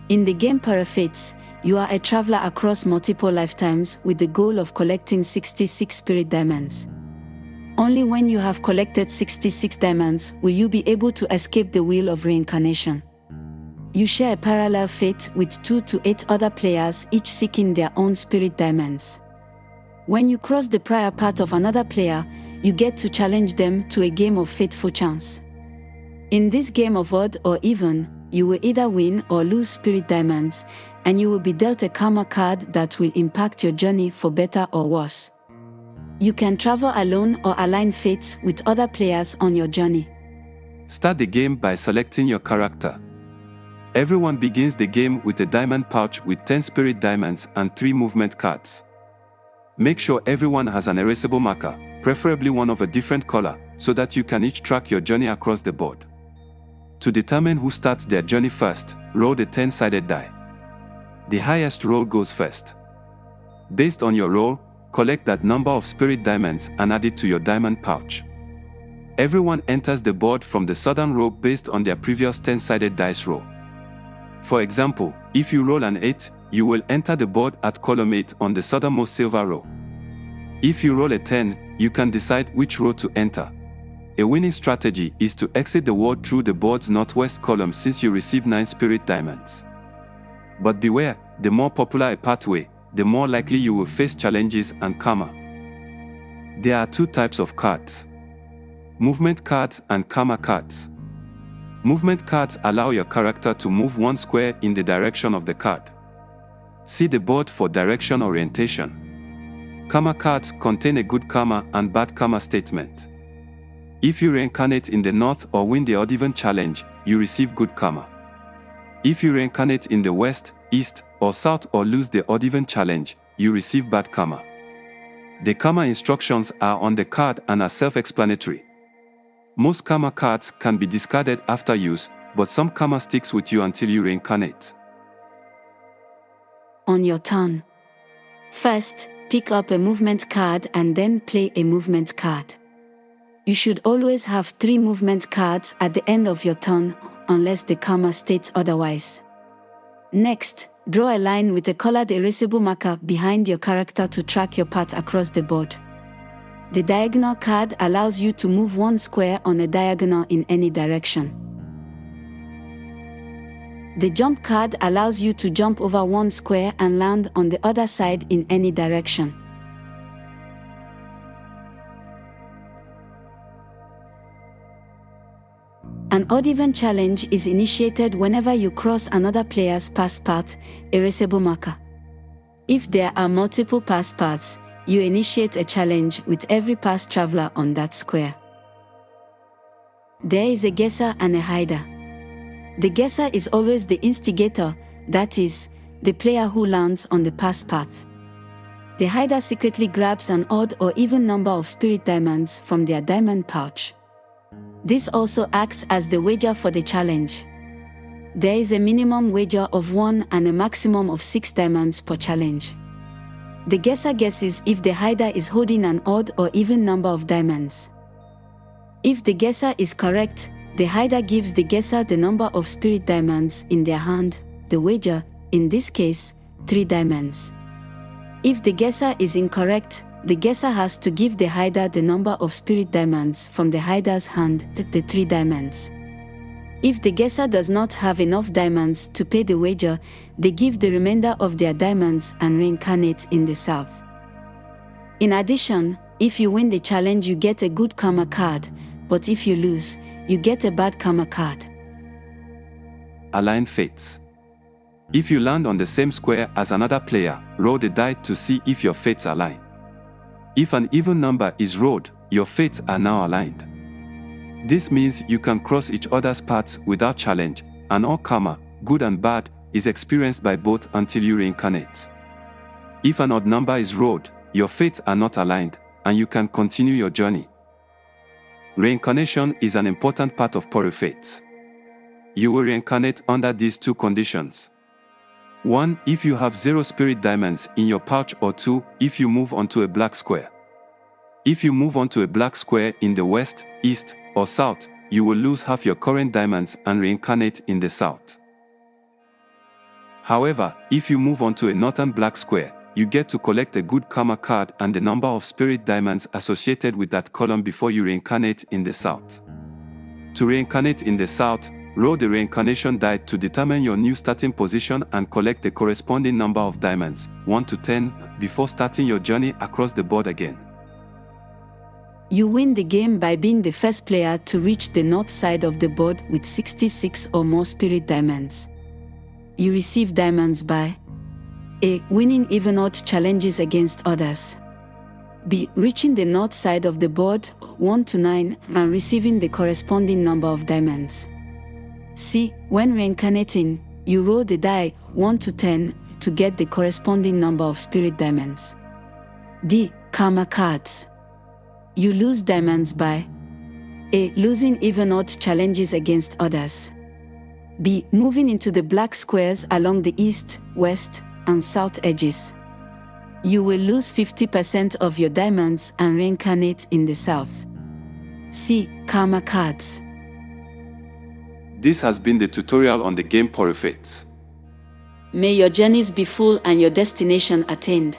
In the game PARAFATES, you are a traveler across multiple lifetimes with the goal of collecting 66 spirit diamonds. Only when you have collected 66 diamonds will you be able to escape the wheel of reincarnation. You share a parallel fate with 2 to 8 other players, each seeking their own spirit diamonds. When you cross the prior path of another player, you get to challenge them to a game of fateful chance. In this game of odd or even, you will either win or lose spirit diamonds, and you will be dealt a karma card that will impact your journey for better or worse. You can travel alone or align fates with other players on your journey. Start the game by selecting your character. Everyone begins the game with a diamond pouch with 10 spirit diamonds and 3 movement cards. Make sure everyone has an erasable marker, preferably one of a different color, so that you can each track your journey across the board. To determine who starts their journey first, roll the 10-sided die. The highest roll goes first. Based on your roll, collect that number of spirit diamonds and add it to your diamond pouch. Everyone enters the board from the southern row based on their previous 10-sided dice roll. For example, if you roll an 8, you will enter the board at column 8 on the southernmost silver row. If you roll a 10, you can decide which row to enter. A winning strategy is to exit the board through the board's northwest column since you receive 9 spirit diamonds. But beware, the more popular a pathway, the more likely you will face challenges and karma. There are 2 types of cards: movement cards and karma cards. Movement cards allow your character to move 1 square in the direction of the card. See the board for direction orientation. Karma cards contain a good karma and bad karma statement. If you reincarnate in the north or win the odd-even challenge, you receive good karma. If you reincarnate in the west, east, or south or lose the odd-even challenge, you receive bad karma. The karma instructions are on the card and are self-explanatory. Most karma cards can be discarded after use, but some karma sticks with you until you reincarnate. On your turn. First, pick up a movement card and then play a movement card. You should always have 3 movement cards at the end of your turn, unless the karma states otherwise. Next, draw a line with a colored erasable marker behind your character to track your path across the board. The diagonal card allows you to move 1 square on a diagonal in any direction. The jump card allows you to jump over 1 square and land on the other side in any direction. An odd-even challenge is initiated whenever you cross another player's pass path, erasable marker. If there are multiple pass paths, you initiate a challenge with every past traveler on that square. There is a guesser and a hider. The guesser is always the instigator, that is, the player who lands on the pass path. The hider secretly grabs an odd or even number of spirit diamonds from their diamond pouch. This also acts as the wager for the challenge. There is a minimum wager of 1 and a maximum of 6 diamonds per challenge. The guesser guesses if the hider is holding an odd or even number of diamonds. If the guesser is correct, the hider gives the guesser the number of spirit diamonds in their hand, the wager, in this case, 3 diamonds. If the guesser is incorrect, the guesser has to give the hider the number of spirit diamonds from the hider's hand, the 3 diamonds. If the guesser does not have enough diamonds to pay the wager, they give the remainder of their diamonds and reincarnate in the south. In addition, if you win the challenge you get a good karma card, but if you lose, you get a bad karma card. Align fates. If you land on the same square as another player, roll the die to see if your fates align. If an even number is rolled, your fates are now aligned. This means you can cross each other's paths without challenge, and all karma, good and bad, is experienced by both until you reincarnate. If an odd number is rolled, your fates are not aligned, and you can continue your journey. Reincarnation is an important part of PARAFATES. You will reincarnate under these 2 conditions. 1. If you have 0 spirit diamonds in your pouch, or 2. If you move onto a black square. If you move onto a black square in the west, east, or south, you will lose half your current diamonds and reincarnate in the south. However, if you move onto a northern black square, you get to collect a good karma card and the number of spirit diamonds associated with that column before you reincarnate in the south. To reincarnate in the south, roll the reincarnation die to determine your new starting position and collect the corresponding number of diamonds, 1 to 10, before starting your journey across the board again. You win the game by being the first player to reach the north side of the board with 66 or more spirit diamonds. You receive diamonds by A. Winning even odd challenges against others. B. Reaching the north side of the board, 1 to 9, and receiving the corresponding number of diamonds. C. When reincarnating, you roll the die, 1 to 10, to get the corresponding number of spirit diamonds. D. Karma cards. You lose diamonds by A. Losing even odd challenges against others. B. Moving into the black squares along the east, west, and south edges. You will lose 50% of your diamonds and reincarnate in the south. C. Karma cards. This has been the tutorial on the game PARAFATES. May your journeys be full and your destination attained.